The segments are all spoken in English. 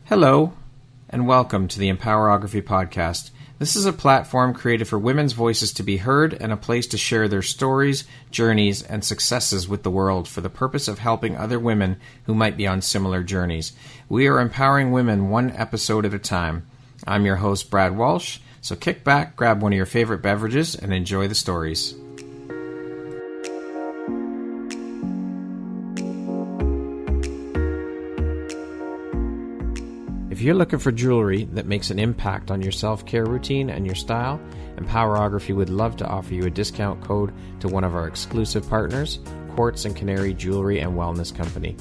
Hello, and welcome to the Empowerography Podcast. This is a platform created for women's voices to be heard and a place to share their stories, journeys, and successes with the world for the purpose of helping other women who might be on similar journeys. We are empowering women one episode at a time. I'm your host, Brad Walsh, so kick back, grab one of your favorite beverages, and enjoy the stories. If you're looking for jewelry that makes an impact on your self-care routine and your style, Empowerography would love to offer you a discount code to one of our exclusive partners, Quartz and Canary Jewelry and Wellness Company.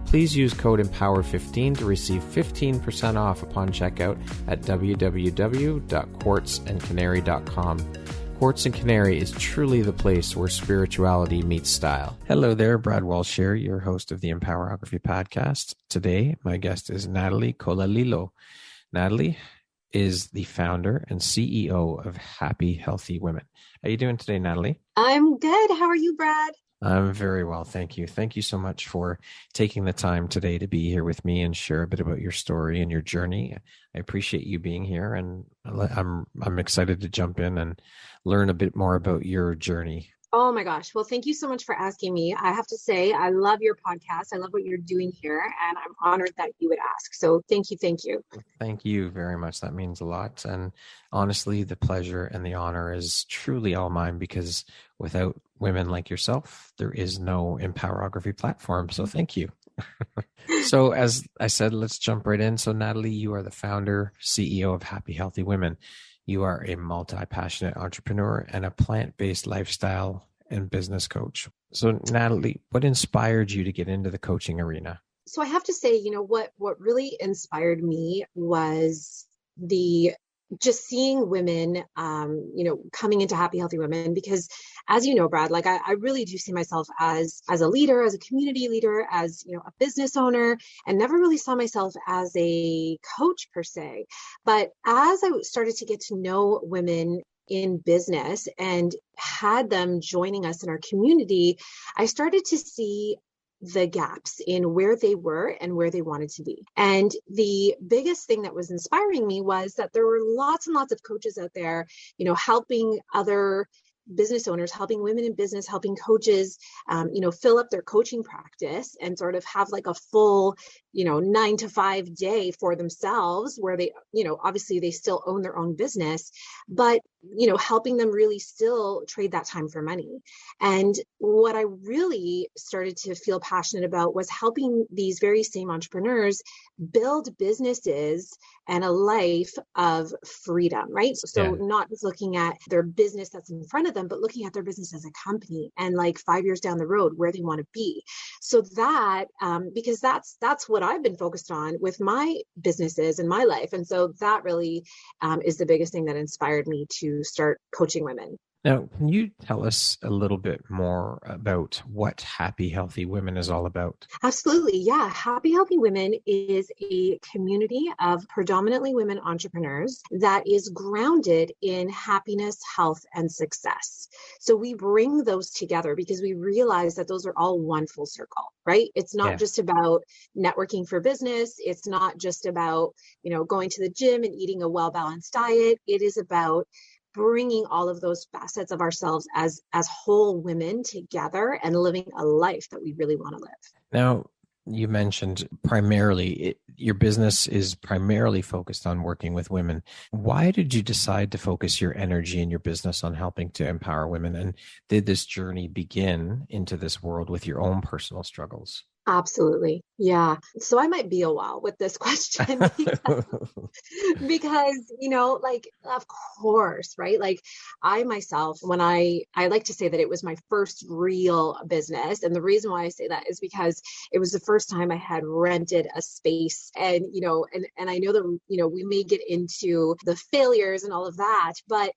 Please use code EMPOWER15 to receive 15% off upon checkout at www.quartzandcanary.com. Quartz and Canary is truly the place where spirituality meets style. Hello there, Brad Walsh here, your host of the Empowerography Podcast. Today, my guest is Natalie Colalillo. Natalie is the founder and CEO of Happy Healthy Women. How are you doing today, Natalie? I'm good. How are you, Brad? I'm very well, thank you. Thank you so much for taking the time today to be here with me and share a bit about your story and your journey. I appreciate you being here, and I'm excited to jump in and learn a bit more about your journey. Oh my gosh. Well, thank you so much for asking me. I have to say, I love your podcast. I love what you're doing here, and I'm honored that you would ask. So thank you. Thank you. Thank you very much. That means a lot. And honestly, the pleasure and the honor is truly all mine, because without women like yourself, there is no Empowerography platform. So thank you. So as I said, let's jump right in. So Natalie, you are the founder, CEO of Happy Healthy Women. You are a multi-passionate entrepreneur and a plant-based lifestyle and business coach. So Natalie, what inspired you to get into the coaching arena? So I have to say, what really inspired me was just seeing women, coming into Happy Healthy Women, because as you know, Brad, I really do see myself as a leader, as a community leader, as, a business owner, and never really saw myself as a coach per se. But as I started to get to know women in business and had them joining us in our community, I started to see the gaps in where they were and where they wanted to be. And the biggest thing that was inspiring me was that there were lots and lots of coaches out there, helping other business owners, helping women in business, helping coaches, fill up their coaching practice and sort of have like a full, 9 to 5 day for themselves, where they, obviously they still own their own business, but, helping them really still trade that time for money. And what I really started to feel passionate about was helping these very same entrepreneurs build businesses and a life of freedom, right? So not just looking at their business that's in front of them, but looking at their business as a company and like 5 years down the road, where they want to be. So that, because that's what I've been focused on with my businesses and my life. And so that really is the biggest thing that inspired me to start coaching women. Now, can you tell us a little bit more about what Happy Healthy Women is all about? Absolutely. Yeah. Happy Healthy Women is a community of predominantly women entrepreneurs that is grounded in happiness, health, and success. So we bring those together because we realize that those are all one full circle, right? It's not just about networking for business. It's not just about, going to the gym and eating a well-balanced diet. It is about bringing all of those facets of ourselves as whole women together and living a life that we really want to live. Now, you mentioned primarily your business is primarily focused on working with women. Why did you decide to focus your energy and your business on helping to empower women? And did this journey begin into this world with your own personal struggles? Absolutely. Yeah. So I might be a while with this question because, of course, right? Like I myself, when I like to say that it was my first real business. And the reason why I say that is because it was the first time I had rented a space and, and I know that, we may get into the failures and all of that, but,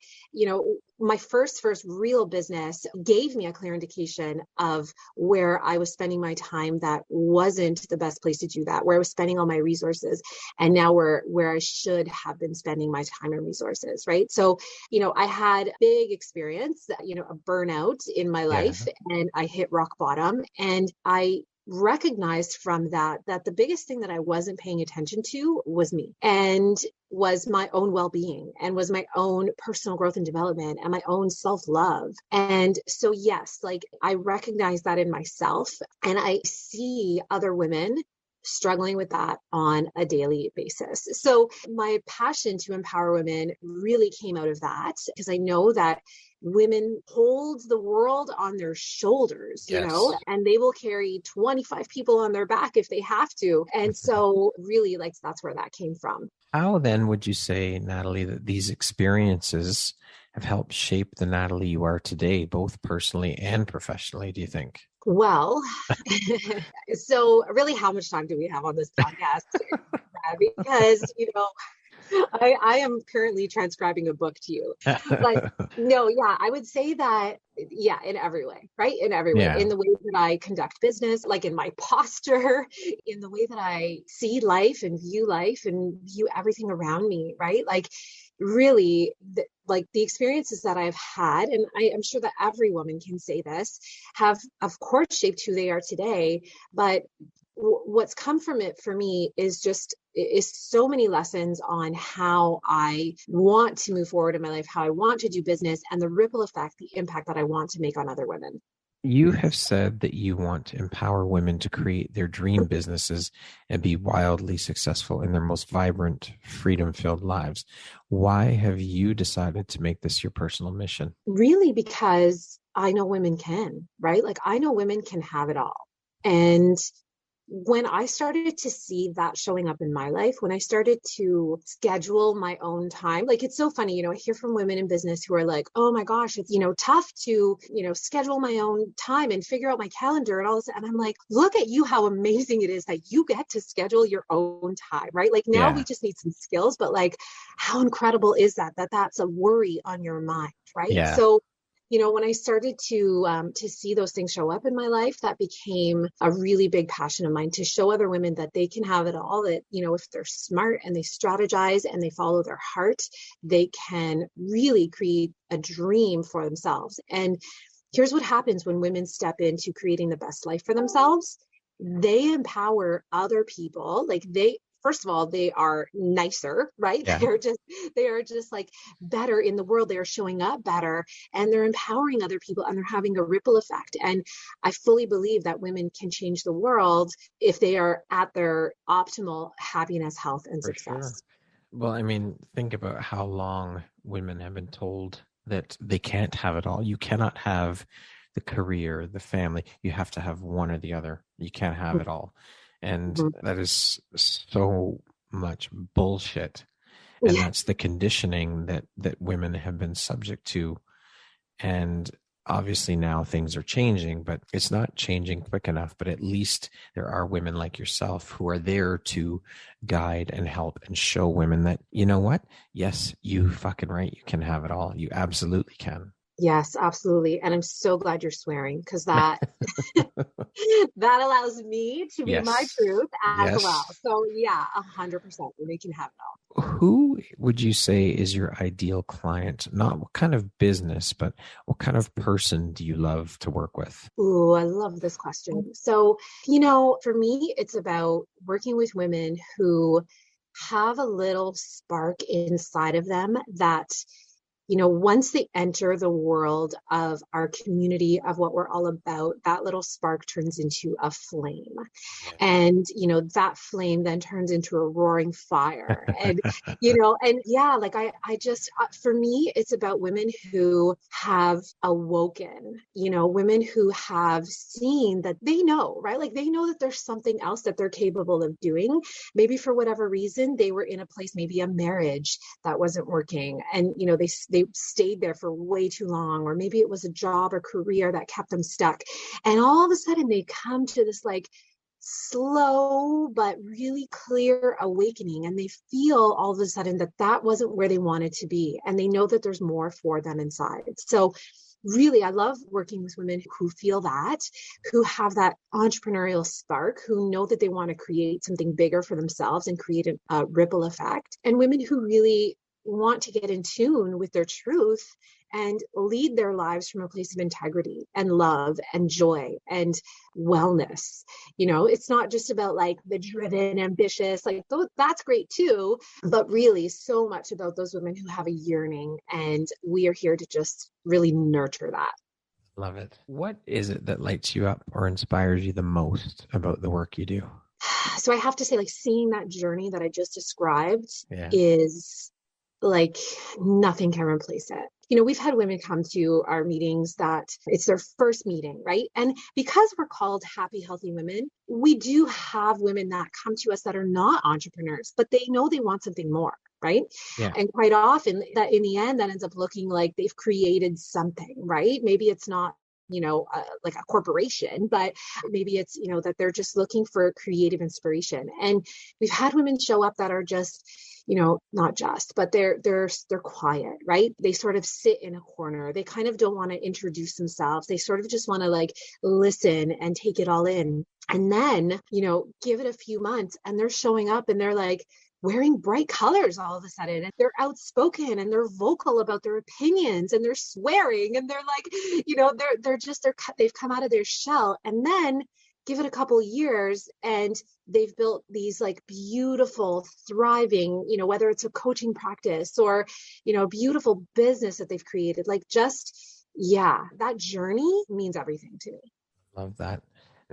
my first real business gave me a clear indication of where I was spending my time that wasn't the best place to do that, where I was spending all my resources, and now where I should have been spending my time and resources, right? So, I had big experience, a burnout in my life, and I hit rock bottom, and I recognized from that the biggest thing that I wasn't paying attention to was me, and was my own well-being, and was my own personal growth and development, and my own self-love. And so, yes, like I recognize that in myself, and I see other women struggling with that on a daily basis. So my passion to empower women really came out of that, because I know that women hold the world on their shoulders, you know, and they will carry 25 people on their back if they have to. And so really, like, that's where that came from. How then would you say, Natalie, that these experiences have helped shape the Natalie you are today, both personally and professionally, do you think? Well, so really, how much time do we have on this podcast? Because, you know, I am currently transcribing a book to you. But no, yeah, I would say that, yeah, in every way, right? In every way, in the way that I conduct business, like in my posture, in the way that I see life and view everything around me, right? Like really, like the experiences that I've had, and I'm sure that every woman can say this, have of course shaped who they are today. But what's come from it for me is so many lessons on how I want to move forward in my life, how I want to do business, and the ripple effect, the impact that I want to make on other women. You have said that you want to empower women to create their dream businesses and be wildly successful in their most vibrant, freedom-filled lives. Why have you decided to make this your personal mission? Really, because I know women can, right? Like I know women can have it all. And when I started to see that showing up in my life, when I started to schedule my own time, like it's so funny, you know, I hear from women in business who are like, oh my gosh, it's, you know, tough to, you know, schedule my own time and figure out my calendar and all this. And I'm like, look at you, how amazing it is that you get to schedule your own time, right? Like now we just need some skills, but like, how incredible is that's a worry on your mind, right? Yeah. So, you know, when I started to see those things show up in my life, that became a really big passion of mine, to show other women that they can have it all, that, you know, if they're smart and they strategize and they follow their heart, they can really create a dream for themselves. And here's what happens when women step into creating the best life for themselves. They empower other people. Like first of all, they are nicer, right? Yeah. They are just like better in the world. They are showing up better, and they're empowering other people, and they're having a ripple effect. And I fully believe that women can change the world if they are at their optimal happiness, health, and success. Sure. Well, I mean, think about how long women have been told that they can't have it all. You cannot have the career, the family. You have to have one or the other. You can't have it all. And that is so much bullshit. And that's the conditioning that women have been subject to. And obviously now things are changing, but it's not changing quick enough. But at least there are women like yourself who are there to guide and help and show women that, you know what? Yes, you fucking right. You can have it all. You absolutely can. Yes, absolutely. And I'm so glad you're swearing, because that that allows me to be my truth as well. So yeah, 100%. We can have it all. Who would you say is your ideal client? Not what kind of business, but what kind of person do you love to work with? Ooh, I love this question. So, you know, for me, it's about working with women who have a little spark inside of them that, you know, once they enter the world of our community, of what we're all about, that little spark turns into a flame. And, you know, that flame then turns into a roaring fire. And, you know, and yeah, like I just, for me, it's about women who have awoken, you know, women who have seen that they know, right? Like they know that there's something else that they're capable of doing. Maybe for whatever reason, they were in a place, maybe a marriage that wasn't working. And, you know, they stayed there for way too long, or maybe it was a job or career that kept them stuck. And all of a sudden they come to this like slow but really clear awakening, and they feel all of a sudden that wasn't where they wanted to be, and they know that there's more for them inside. So really, I love working with women who feel that, who have that entrepreneurial spark, who know that they want to create something bigger for themselves and create a ripple effect, and women who really want to get in tune with their truth and lead their lives from a place of integrity and love and joy and wellness. It's not just about like the driven, ambitious, like that's great too, but really so much about those women who have a yearning, and we are here to just really nurture that. Love it. What is it that lights you up or inspires you the most about the work you do? So I have to say, like, seeing that journey that I just described is like nothing can replace it. We've had women come to our meetings that it's their first meeting, right? And because we're called happy, healthy women, we do have women that come to us that are not entrepreneurs, but they know they want something more, right? Yeah. And quite often that in the end, that ends up looking like they've created something, right? Maybe it's not like a corporation, but maybe it's, that they're just looking for creative inspiration. And we've had women show up that are just, not just, but they're quiet, right? They sort of sit in a corner. They kind of don't want to introduce themselves. They sort of just want to like listen and take it all in. And then, give it a few months and they're showing up and they're like, wearing bright colors all of a sudden, and they're outspoken and they're vocal about their opinions and they're swearing and they're like, they've come out of their shell. And then give it a couple of years and they've built these like beautiful, thriving, whether it's a coaching practice or, beautiful business that they've created. Like that journey means everything to me. Love that.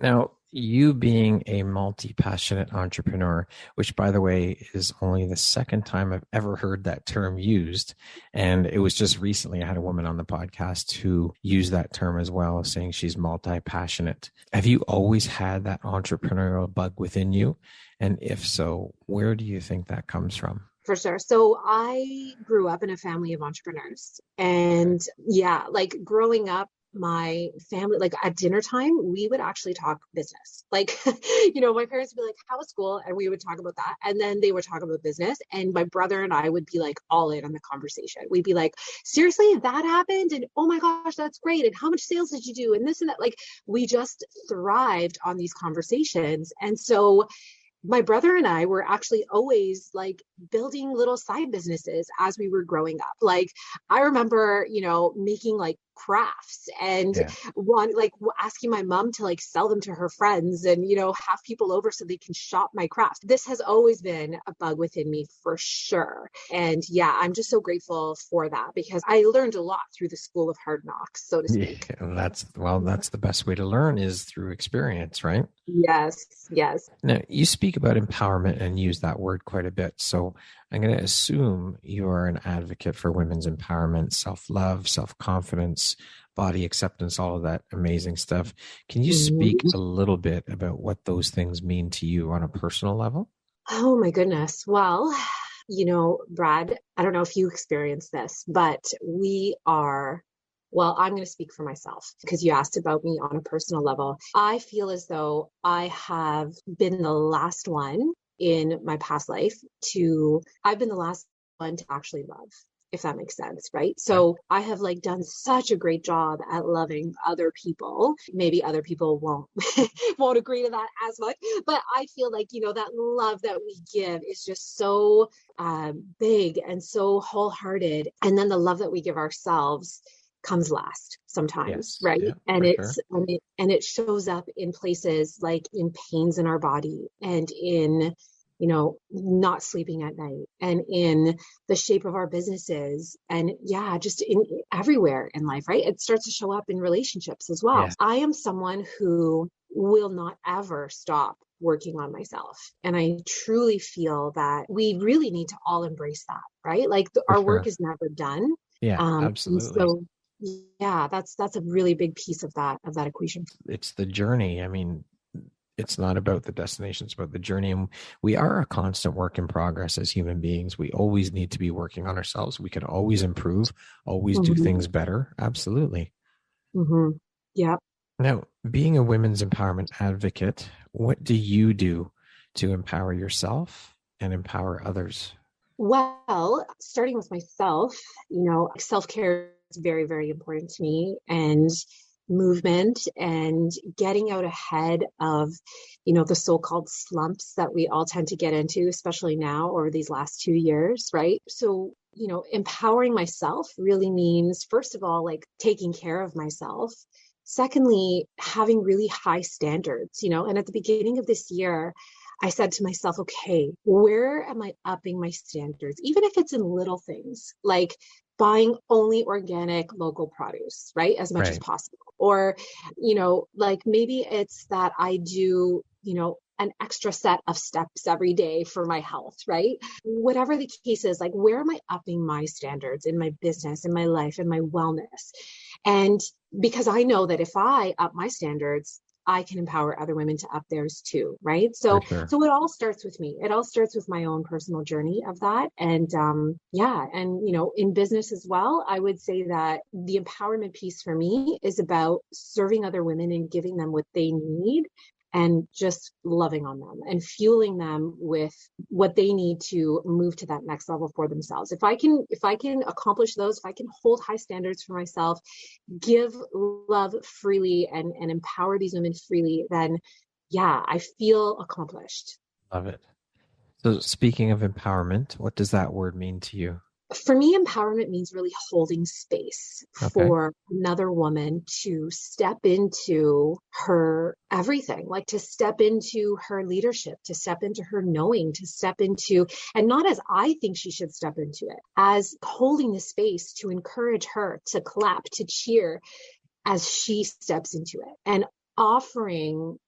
Now, you being a multi-passionate entrepreneur, which by the way is only the second time I've ever heard that term used. And it was just recently I had a woman on the podcast who used that term as well, saying she's multi-passionate. Have you always had that entrepreneurial bug within you? And if so, where do you think that comes from? For sure. So I grew up in a family of entrepreneurs, and like growing up, my family, like at dinner time, we would actually talk business. Like, my parents would be like, how was school? And we would talk about that. And then they would talk about business. And my brother and I would be like all in on the conversation. We'd be like, seriously, that happened? And oh my gosh, that's great. And how much sales did you do? And this and that. Like, we just thrived on these conversations. And so my brother and I were actually always like building little side businesses as we were growing up. Like, I remember, making like crafts and asking my mom to like sell them to her friends and, have people over so they can shop my crafts. This has always been a bug within me for sure. And I'm just so grateful for that because I learned a lot through the school of hard knocks, so to speak. Yeah, that's the best way to learn is through experience, right? Yes. Now, you speak about empowerment and use that word quite a bit. So I'm going to assume you are an advocate for women's empowerment, self-love, self-confidence, body acceptance, all of that amazing stuff. Can you speak a little bit about what those things mean to you on a personal level? Oh my goodness. Well, Brad, I don't know if you experienced this, but I'm going to speak for myself because you asked about me on a personal level. I feel as though I have been the last one in my past life I've been the last one to actually love, if that makes sense, right? So I have like done such a great job at loving other people. Maybe other people won't agree to that as much, but I feel like, that love that we give is just so big and so wholehearted. And then the love that we give ourselves comes last sometimes, right? And it shows up in places like in pains in our body and in, not sleeping at night and in the shape of our businesses and just in everywhere in life, right? It starts to show up in relationships as well. I am someone who will not ever stop working on myself. And I truly feel that we really need to all embrace that, right? Like our work is never done. Yeah, absolutely. So that's a really big piece of that equation. It's the journey. I mean, it's not about the destination, it's about the journey. And we are a constant work in progress as human beings. We always need to be working on ourselves. We can always improve, always do things better. Absolutely. Yeah. Now, being a women's empowerment advocate, what do you do to empower yourself and empower others? Well, starting with myself, self-care is very, very important to me. And movement and getting out ahead of, the so-called slumps that we all tend to get into, especially now over these last 2 years, right? So, empowering myself really means, first of all, like taking care of myself. Secondly, having really high standards, and at the beginning of this year, I said to myself, okay, where am I upping my standards? Even if it's in little things, like buying only organic local produce, right? As much as Right. possible. Or, like maybe it's that I do, an extra set of steps every day for my health, right? Whatever the case is, like, where am I upping my standards in my business, in my life, in my wellness? And because I know that if I up my standards, I can empower other women to up theirs too, right? For So, sure. so it all starts with me. It all starts with my own personal journey of that. And in business as well, I would say that the empowerment piece for me is about serving other women and giving them what they need and just loving on them and fueling them with what they need to move to that next level for themselves. If I can accomplish those, if I can hold high standards for myself, give love freely and empower these women freely, then yeah, I feel accomplished. Love it. So speaking of empowerment, what does that word mean to you? For me, empowerment means really holding space Okay. for another woman to step into her everything, like to step into her leadership, to step into her knowing, to step into, and not as I think she should step into it, as holding the space to encourage her, to clap, to cheer as she steps into it, and offering,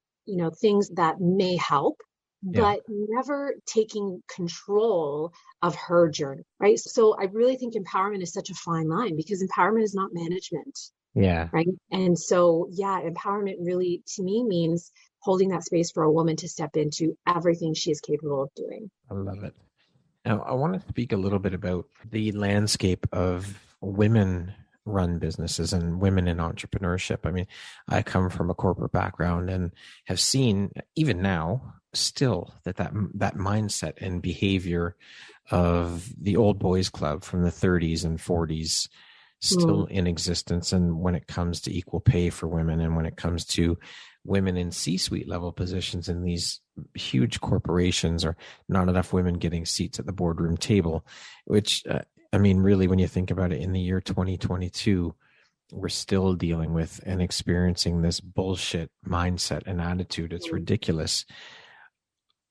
things that may help, Yeah. but never taking control of her journey, right? So I really think empowerment is such a fine line, because empowerment is not management, Yeah. right? And so, yeah, empowerment really to me means holding that space for a woman to step into everything she is capable of doing. I love it. Now, I want to speak a little bit about the landscape of women run businesses and women in entrepreneurship. I mean, I come from a corporate background and have seen, even now, still that mindset and behavior of the old boys club from the 30s and 40s still in existence. And when it comes to equal pay for women, and when it comes to women in C-suite level positions in these huge corporations, or not enough women getting seats at the boardroom table, which, really, when you think about it, in the year 2022, we're still dealing with and experiencing this bullshit mindset and attitude. It's ridiculous.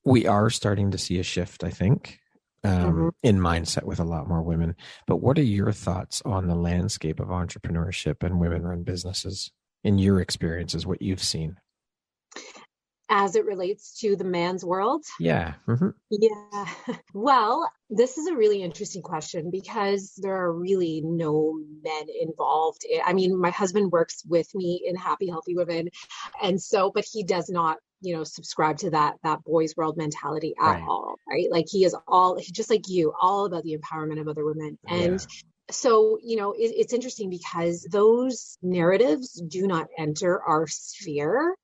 We are starting to see a shift, I think, in mindset with a lot more women. But what are your thoughts on the landscape of entrepreneurship and women-run businesses in your experiences, what you've seen? As it relates to the man's world? Yeah. Mm-hmm. Yeah. Well, this is a really interesting question, because there are really no men involved. I mean, my husband works with me in Happy Healthy Women. And so, but he does not, subscribe to that boys world mentality at all, right? Like he's just like you, all about the empowerment of other women. And so, it's interesting, because those narratives do not enter our sphere.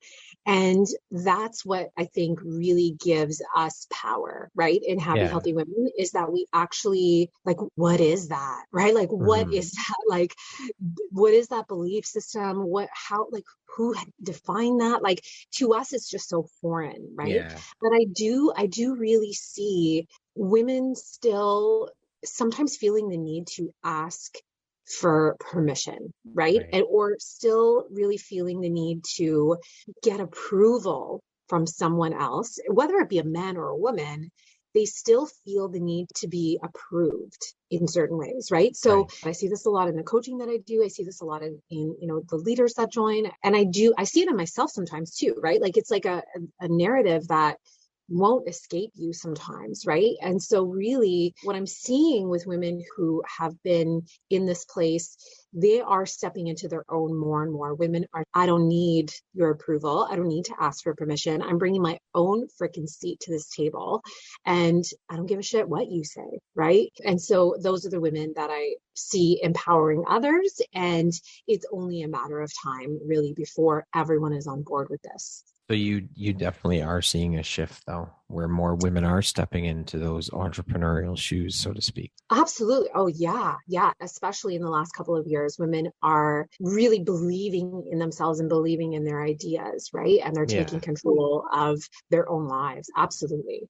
And that's what I think really gives us power, right? In Happy Healthy Women, is that we actually, like, what is that, right? Like, what is that? Like, what is that belief system? Who defined that? Like, to us, it's just so foreign, right? Yeah. But I do really see women still sometimes feeling the need to ask for permission, right? Or still really feeling the need to get approval from someone else, whether it be a man or a woman. They still feel the need to be approved in certain ways, right? So I see this a lot in the coaching that I do. I see this a lot in the leaders that join, and I see it in myself sometimes too, right? Like it's like a narrative that won't escape you sometimes, right? And so really what I'm seeing with women who have been in this place, they are stepping into their own more and more. Women are, I don't need your approval. I don't need to ask for permission. I'm bringing my own freaking seat to this table, and I don't give a shit what you say, right? And so those are the women that I see empowering others, and it's only a matter of time really before everyone is on board with this. So you definitely are seeing a shift though, where more women are stepping into those entrepreneurial shoes, so to speak. Absolutely. Oh, yeah. Yeah. Especially in the last couple of years, women are really believing in themselves and believing in their ideas, right? And they're taking Yeah. control of their own lives. Absolutely.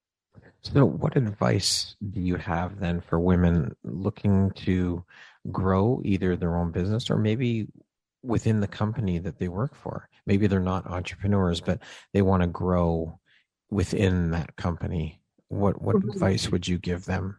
So what advice do you have then for women looking to grow either their own business or maybe within the company that they work for? Maybe they're not entrepreneurs, but they want to grow within that company. What Mhm. advice would you give them?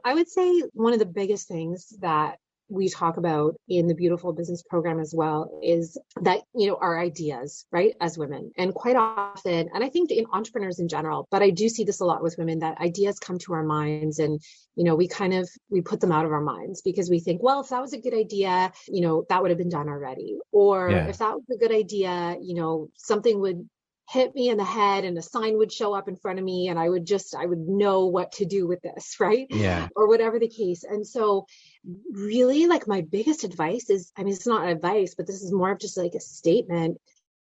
I would say one of the biggest things that we talk about in the Beautiful Business Program as well is that, our ideas, right, as women. And quite often, and I think in entrepreneurs in general, but I do see this a lot with women, that ideas come to our minds and, we put them out of our minds because we think, well, if that was a good idea, that would have been done already. Or Yeah. if that was a good idea, something would hit me in the head and a sign would show up in front of me and I would know what to do with this, right? Yeah. Or whatever the case. And so really, like, my biggest advice is, I mean, it's not advice, but this is more of just like a statement.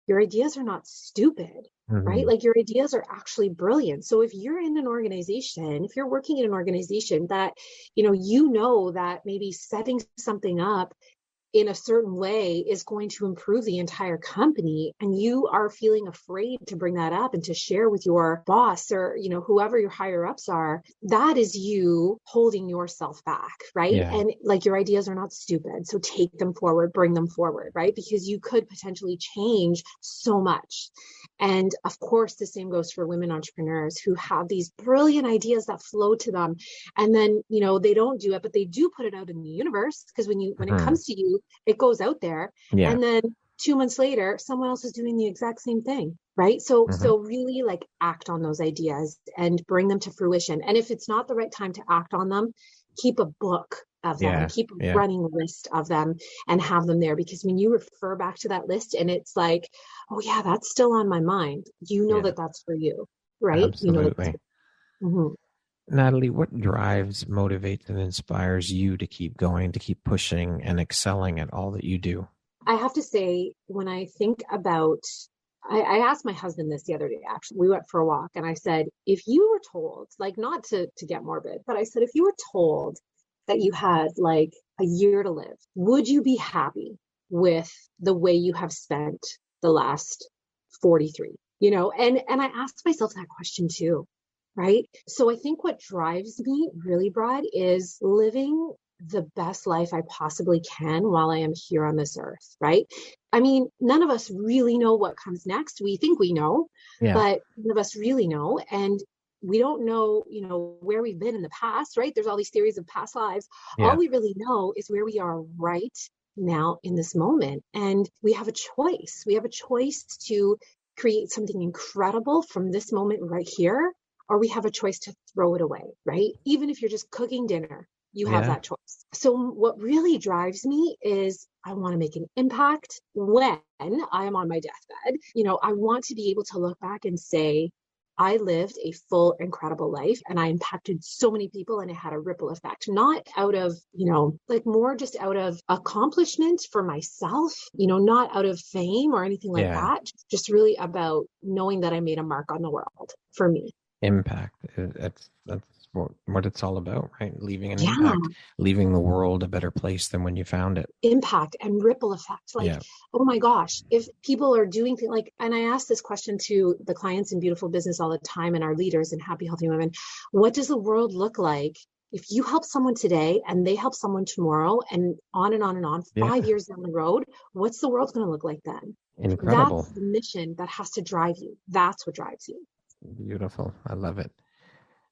Your ideas are not stupid, right? Mhm. Like, your ideas are actually brilliant. So if you're in an organization, if you're working in an organization that, that maybe setting something up in a certain way is going to improve the entire company, and you are feeling afraid to bring that up and to share with your boss or whoever your higher ups are, that is you holding yourself back, right? Yeah. And like, your ideas are not stupid, so take them forward, bring them forward, right? Because you could potentially change so much. And of course, the same goes for women entrepreneurs who have these brilliant ideas that flow to them. And then, they don't do it, but they do put it out in the universe, because when it Mhm. comes to you, it goes out there. Yeah. And then 2 months later, someone else is doing the exact same thing, right? So Mhm. really, like, act on those ideas and bring them to fruition. And if it's not the right time to act on them, keep a book of them, Yeah. keep a Yeah. running list of them and have them there, because when you refer back to that list and it's like, oh yeah, that's still on my mind, Yeah. that that's for you, right? That's Absolutely. Mhm. Natalie, what drives, motivates, and inspires you to keep going, to keep pushing and excelling at all that you do? I have to say, when I think about, I asked my husband this the other day, actually. We went for a walk and I said, if you were told, like, not to get morbid, but I said, if you were told that you had like a year to live, would you be happy with the way you have spent the last 43? And I asked myself that question too, right? So I think what drives me really, Brad, is living the best life I possibly can while I am here on this earth, right? I mean, none of us really know what comes next. We think we know, Yeah. but none of us really know. And we don't know, where we've been in the past, right? There's all these theories of past lives. All Yeah. we really know is where we are right now in this moment. And we have a choice. We have a choice to create something incredible from this moment right here, or we have a choice to throw it away, right? Even if you're just cooking dinner, you have Yeah. that choice. So what really drives me is I want to make an impact when I am on my deathbed. I want to be able to look back and say, I lived a full, incredible life and I impacted so many people and it had a ripple effect, not out of, like, more just out of accomplishment for myself, not out of fame or anything like Yeah. that. Just really about knowing that I made a mark on the world for me. Impact. That's what it's all about, right? Leaving an Yeah. impact, leaving the world a better place than when you found it. Impact and ripple effect. Like, Yeah. oh my gosh, if people are doing things like, and I ask this question to the clients in Beautiful Business all the time and our leaders in Happy Healthy Women, what does the world look like if you help someone today and they help someone tomorrow, and on and on and on, Yeah. 5 years down the road, what's the world going to look like then? Incredible. That's the mission that has to drive you. That's what drives you. Beautiful. I love it.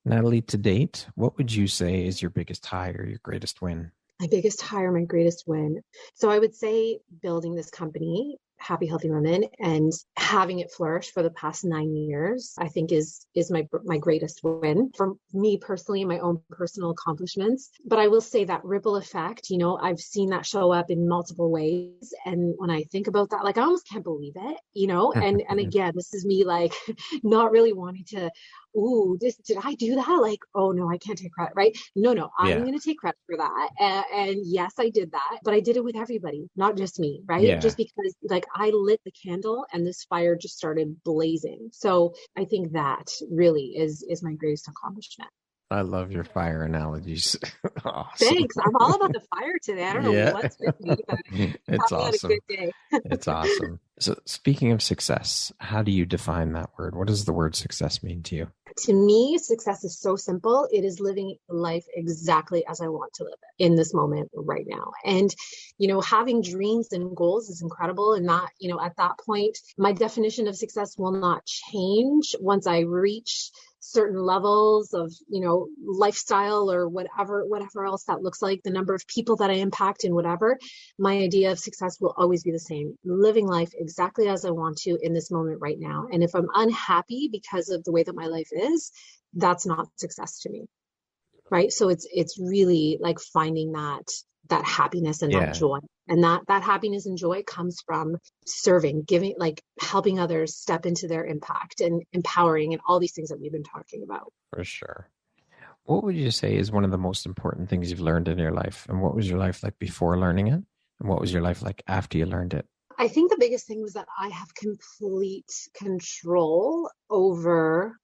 Natalie, to date, what would you say is your biggest high or your greatest win? My biggest hire, my greatest win. So I would say building this company, Happy Healthy Women, and having it flourish for the past 9 years, I think is my greatest win for me personally, my own personal accomplishments. But I will say that ripple effect, I've seen that show up in multiple ways. And when I think about that, like, I almost can't believe it, and again, this is me, like, not really wanting to ooh, did I do that? Like, oh no, I can't take credit, right? No, I'm Yeah. going to take credit for that. And yes, I did that, but I did it with everybody, not just me, right? Yeah. Just because like I lit the candle and this fire just started blazing. So I think that really is my greatest accomplishment. I love your fire analogies. Awesome. Thanks. I'm all about the fire today. I don't know Yeah. what's with me, but It's probably had a good awesome. day. It's awesome. So speaking of success, how do you define that word? What does the word success mean to you? To me, success is so simple. It is living life exactly as I want to live it in this moment right now. And, having dreams and goals is incredible. And that, at that point, my definition of success will not change once I reach certain levels of, lifestyle or whatever else that looks like, the number of people that I impact and whatever. My idea of success will always be the same, living life exactly as I want to in this moment right now. And if I'm unhappy because of the way that my life is, that's not success to me. Right. So it's really like finding that happiness and that joy. And that happiness and joy comes from serving, giving, like helping others step into their impact and empowering and all these things that we've been talking about. For sure. What would you say is one of the most important things you've learned in your life? And what was your life like before learning it? And what was your life like after you learned it? I think the biggest thing was that I have complete control over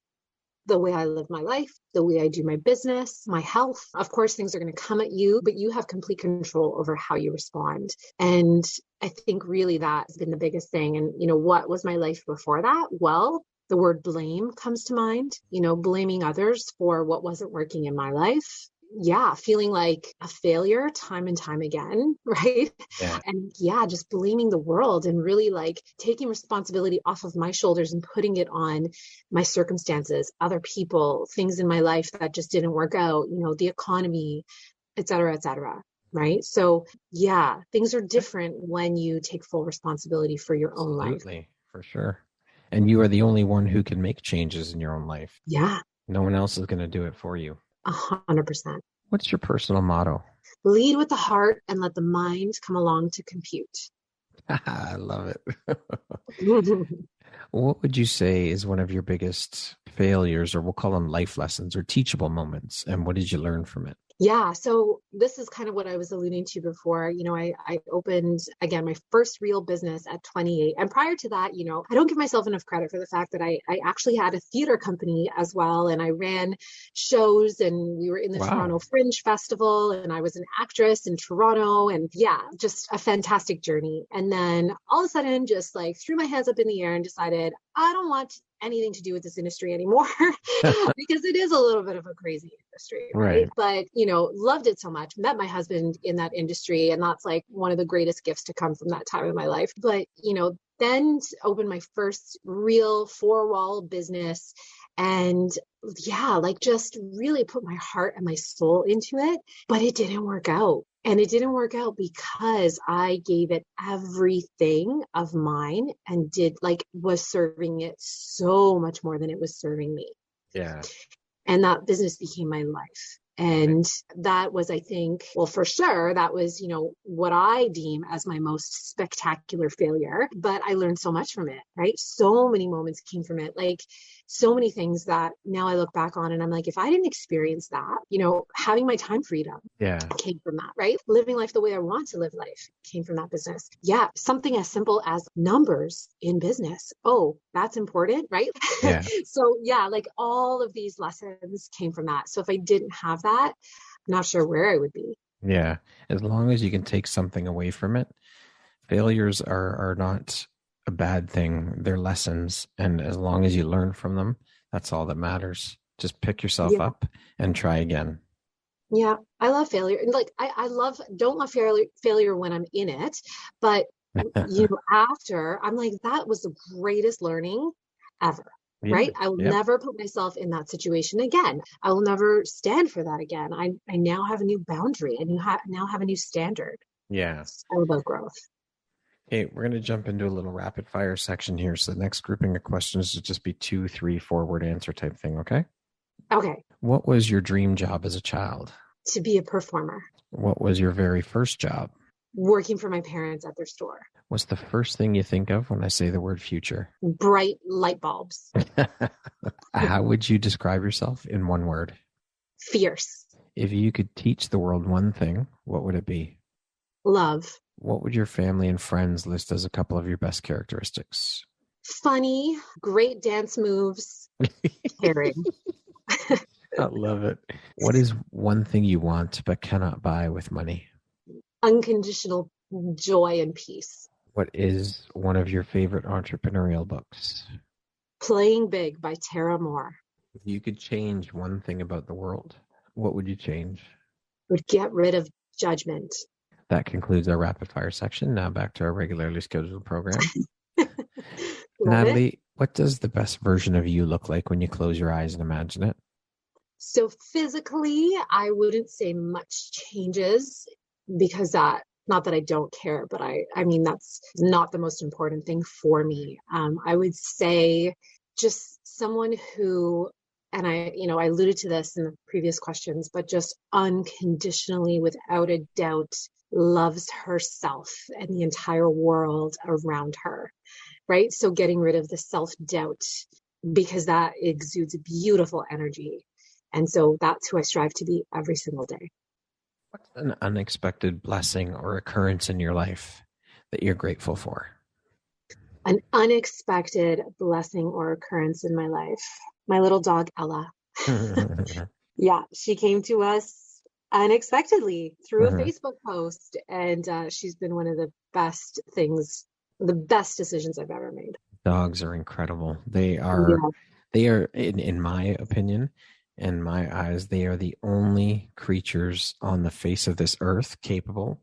the way I live my life, the way I do my business, my health. Of course, things are going to come at you, but you have complete control over how you respond. And I think really that's been the biggest thing. And, what was my life before that? Well, the word blame comes to mind, blaming others for what wasn't working in my life. Yeah, feeling like a failure time and time again, right? Yeah. And just blaming the world and really like taking responsibility off of my shoulders and putting it on my circumstances, other people, things in my life that just didn't work out, the economy, et cetera, right? So things are different when you take full responsibility for your own life. Absolutely, for sure. And you are the only one who can make changes in your own life. Yeah. No one else is going to do it for you. 100%. What's your personal motto? Lead with the heart and let the mind come along to compute. I love it. What would you say is one of your biggest failures, or we'll call them life lessons or teachable moments? And what did you learn from it? Yeah. So this is kind of what I was alluding to before. I opened, again, my first real business at 28. And prior to that, I don't give myself enough credit for the fact that I actually had a theater company as well. And I ran shows and we were in the Toronto Fringe Festival and I was an actress in Toronto and just a fantastic journey. And then all of a sudden just like threw my hands up in the air and decided I don't want anything to do with this industry anymore because it is a little bit of a crazy industry, right? But, loved it so much, met my husband in that industry. And that's like one of the greatest gifts to come from that time in my life. But, then opened my first real 4-wall business and just really put my heart and my soul into it, but it didn't work out. And it didn't work out because I gave it everything of mine and was serving it so much more than it was serving me. Yeah. And that business became my life. And that was, I think, well, for sure, that was, what I deem as my most spectacular failure. But I learned so much from it, right? So many moments came from it, like so many things that now I look back on and I'm like, if I didn't experience that, having my time freedom came from that, right? Living life the way I want to live life came from that business. Yeah. Something as simple as numbers in business. Oh, that's important, right? Yeah. So like all of these lessons came from that. So if I didn't have that, I'm not sure where I would be. Yeah. As long as you can take something away from it, failures are not a bad thing. They're lessons. And as long as you learn from them, that's all that matters. Just pick yourself up and try again. Yeah. I love failure. And don't love failure when I'm in it, but after I'm like, that was the greatest learning ever. Right? I will never put myself in that situation again. I will never stand for that again. I now have a new boundary and now have a new standard. Yeah. It's all about growth. Okay, we're going to jump into a little rapid fire section here. So the next grouping of questions would just be 2, 3, 4-word answer type thing. Okay. Okay. What was your dream job as a child? To be a performer. What was your very first job? working for my parents at their store. What's the first thing you think of when I say the word future? Bright light bulbs. How would you describe yourself in one word? Fierce. If you could teach the world one thing, what would it be? Love. What would your family and friends list as a couple of your best characteristics? Funny, great dance moves, caring. I love it. What is one thing you want but cannot buy with money? Unconditional joy and peace. What is one of your favorite entrepreneurial books? Playing Big by Tara Moore. If you could change one thing about the world, what would you change? Would get rid of judgment. That concludes our rapid fire section. Now back to our regularly scheduled program. Natalie, what does the best version of you look like when you close your eyes and imagine it? So physically, I wouldn't say much changes because not that I don't care, but I mean, that's not the most important thing for me. I would say just someone who, and I alluded to this in the previous questions, but just unconditionally, without a doubt, loves herself and the entire world around her, right? So getting rid of the self-doubt, because that exudes a beautiful energy. And so that's who I strive to be every single day. What's an unexpected blessing or occurrence in your life that you're grateful for? An unexpected blessing or occurrence in my life. My little dog, Ella. Yeah, she came to us unexpectedly through a Facebook post. And she's been one of the best decisions I've ever made. Dogs are incredible. They are, in my opinion, in my eyes, they are the only creatures on the face of this earth capable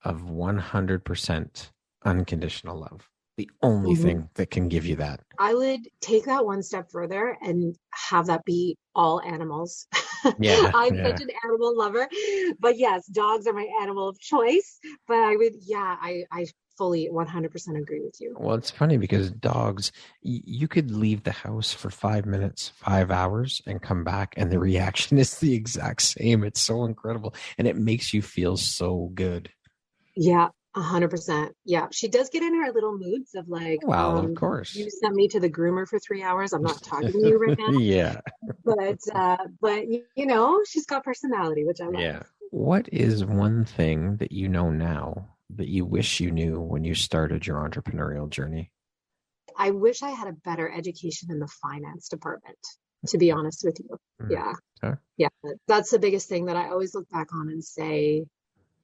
of 100% unconditional love. The only thing that can give you that. I would take that one step further and have that be all animals. Yeah, I'm such an animal lover. But yes, dogs are my animal of choice. But I fully 100% agree with you. Well, it's funny because dogs, you could leave the house for 5 minutes, 5 hours, and come back, and the reaction is the exact same. It's so incredible, and it makes you feel so good. Yeah, 100%. Yeah, she does get in her little moods of like, well, of course, you sent me to the groomer for 3 hours. I'm not talking to you right now. Yeah, but she's got personality, which I love. Yeah. What is one thing that you know now that you wish you knew when you started your entrepreneurial journey? I wish I had a better education in the finance department, to be honest with you. Yeah. Okay. Yeah. That's the biggest thing that I always look back on and say,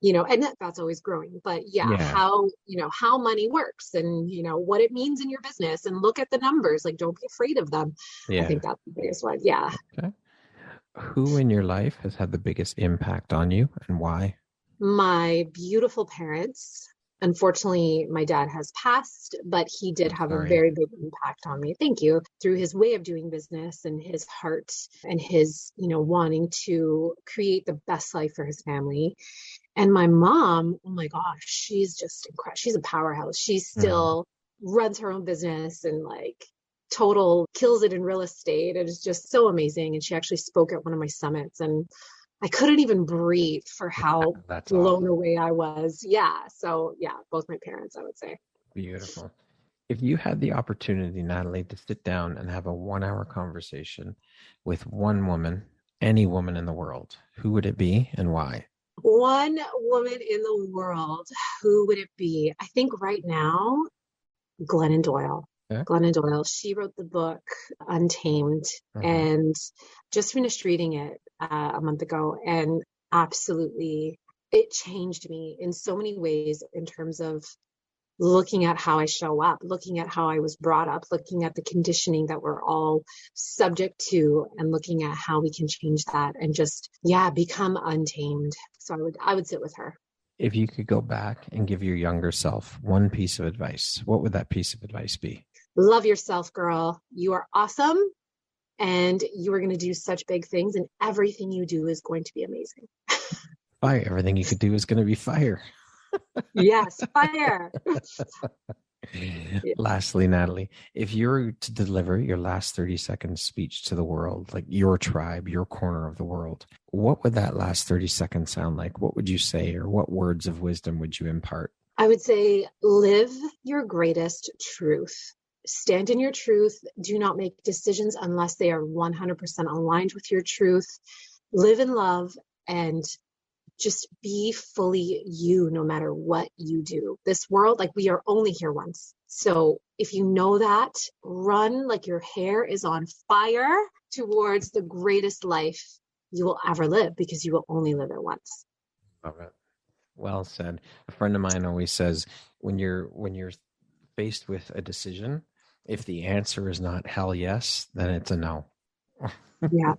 and that's always growing, but how money works and, what it means in your business, and look at the numbers, like, don't be afraid of them. I think that's the biggest one. Yeah. Okay. Who in your life has had the biggest impact on you and why? My beautiful parents. Unfortunately, my dad has passed, but he did have a very big impact on me. Thank you. Through his way of doing business and his heart and his, wanting to create the best life for his family. And my mom, oh my gosh, she's just incredible. She's a powerhouse. She still runs her own business and total kills it in real estate. It is just so amazing. And she actually spoke at one of my summits, and I couldn't even breathe for how blown away I was. Yeah. So both my parents, I would say. Beautiful. If you had the opportunity, Natalie, to sit down and have a 1-hour conversation with one woman, any woman in the world, who would it be and why? One woman in the world, who would it be? I think right now, Glennon Doyle. Okay. Glennon Doyle. She wrote the book Untamed, and just finished reading it a month ago, and absolutely it changed me in so many ways in terms of looking at how I show up, looking at how I was brought up, looking at the conditioning that we're all subject to, and looking at how we can change that and just, become untamed. So I would sit with her. If you could go back and give your younger self one piece of advice, what would that piece of advice be? Love yourself, girl. You are awesome, and you are going to do such big things, and everything you do is going to be amazing. Fire. Everything you could do is going to be fire. Yes, fire. Yeah. Lastly, Natalie, if you were to deliver your last 30-second speech to the world, like your tribe, your corner of the world, what would that last 30 seconds sound like? What would you say, or what words of wisdom would you impart? I would say live your greatest truth. Stand in your truth. Do not make decisions unless they are 100% aligned with your truth. Live in love and just be fully you no matter what you do. This world, like, we are only here once. So if you know that, run like your hair is on fire towards the greatest life you will ever live, because you will only live it once. Love it. Well said. A friend of mine always says, when you're faced with a decision, if the answer is not hell yes, then it's a no. Yeah.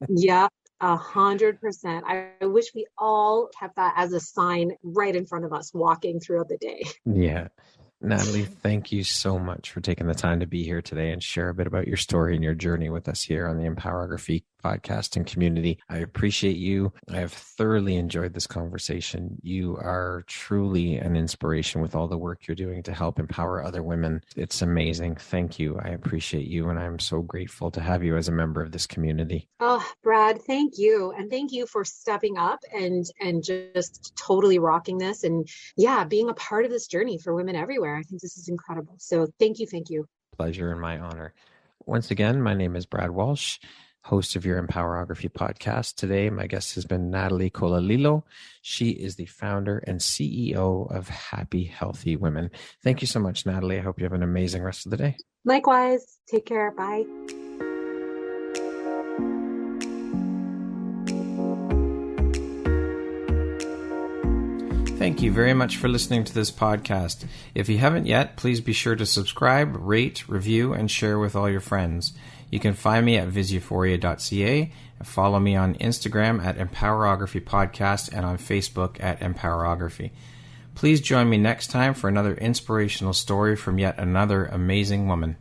Yeah. 100%. I wish we all kept that as a sign right in front of us walking throughout the day. Yeah. Natalie, thank you so much for taking the time to be here today and share a bit about your story and your journey with us here on the Empowerography podcast and community. I appreciate you. I have thoroughly enjoyed this conversation. You are truly an inspiration with all the work you're doing to help empower other women. It's amazing. Thank you. I appreciate you, and I'm so grateful to have you as a member of this community. Oh, Brad, thank you. And thank you for stepping up and just totally rocking this, and yeah, being a part of this journey for women everywhere. I think this is incredible. So thank you. Thank you. Pleasure and my honor. Once again, my name is Brad Walsh, host of your Empowerography podcast. Today, my guest has been Natalie Colalillo. She is the founder and CEO of Happy Healthy Women. Thank you so much, Natalie. I hope you have an amazing rest of the day. Likewise. Take care. Bye. Thank you very much for listening to this podcast. If you haven't yet, please be sure to subscribe, rate, review, and share with all your friends. You can find me at visuphoria.ca and follow me on Instagram at Empowerography Podcast and on Facebook at Empowerography. Please join me next time for another inspirational story from yet another amazing woman.